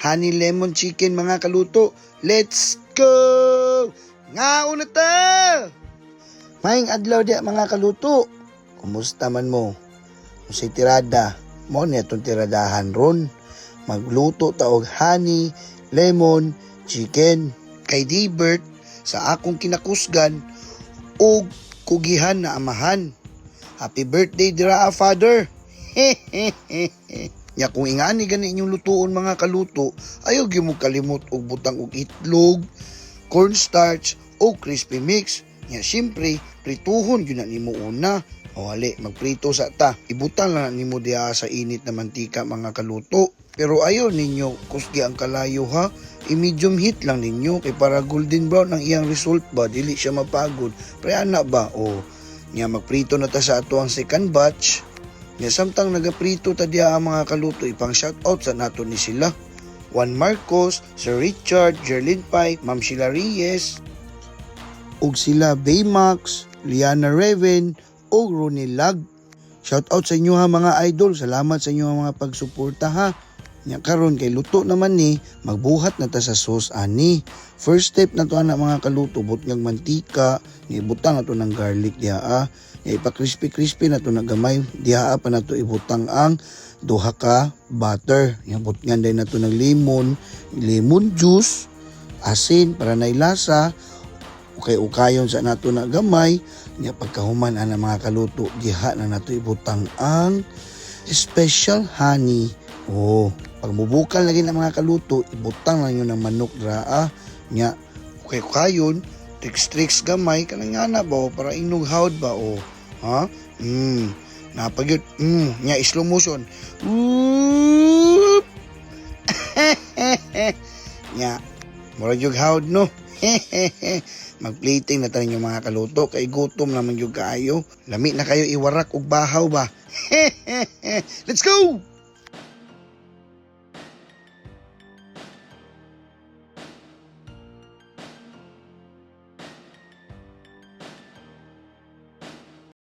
honey lemon chicken mga kaluto. Let's go! Nga una ta! Maing adlaw dia mga kaluto. Kumusta man mo? Kung si tirada, mo niya itong tiradahan ron. Magluto ta og honey lemon chicken. Kay Dibert, sa akong kinakusgan, og kugihan na amahan. Happy birthday dira father. Ya kung ingani gani inyong lutuon mga kaluto, ayaw gyud mo kalimot og butang og itlog, cornstarch o crispy mix. Ya siyempre, prituhon gyud na nimo una. O hali, magprito sa ta. Ibutang lang nimo diha sa init na mantika mga kaluto. Pero ayaw ninyo kusgi ang kalayo ha. I-medium heat lang ninyo kay para golden brown ang iyang result ba, dili siya mapagod. Pre ana ba? O nya magprito na ta sa ato ang second batch. Nya samtang nagaprito ta diha ang mga kaluto, ipang shoutout sa nato ni sila. Juan Marcos, Sir Richard, Jerlyn Pai, Ma'am Sheila Reyes, ug sila Baymax, Liana Reven, ug Ronnie Lag. Shoutout sa inyo ha mga idol. Salamat sa inyo mga pagsuporta ha. Nya karon kay luto naman ni, magbuhat na ta sa sauce ani. First step na to ana mga kaluto, butnyag mantika, ibutang na to ng garlic diha. Ipa-crispy na to na gamay diha pa na to ibutang ang duha ka butter. Butngan din na to ng lemon juice, asin para nailasa. Ukayon sa nato na gamay. Nya pagkahuman ana mga kaluto, diha na nato ibutang ang special honey. Pag mubukal lagi ng mga kaluto, ibutang lang yun ng manok draa. Nya, kayon, tricks gamay, kanang nga ba, para inughawd ba, ha? Napagyod, nya, slow motion. Whoop! Nya, mura yung hawd, no? Mag-plating na tayo yung mga kaluto, kay gutom naman yung kayo. Lami na kayo iwarak og bahaw ba? Let's go!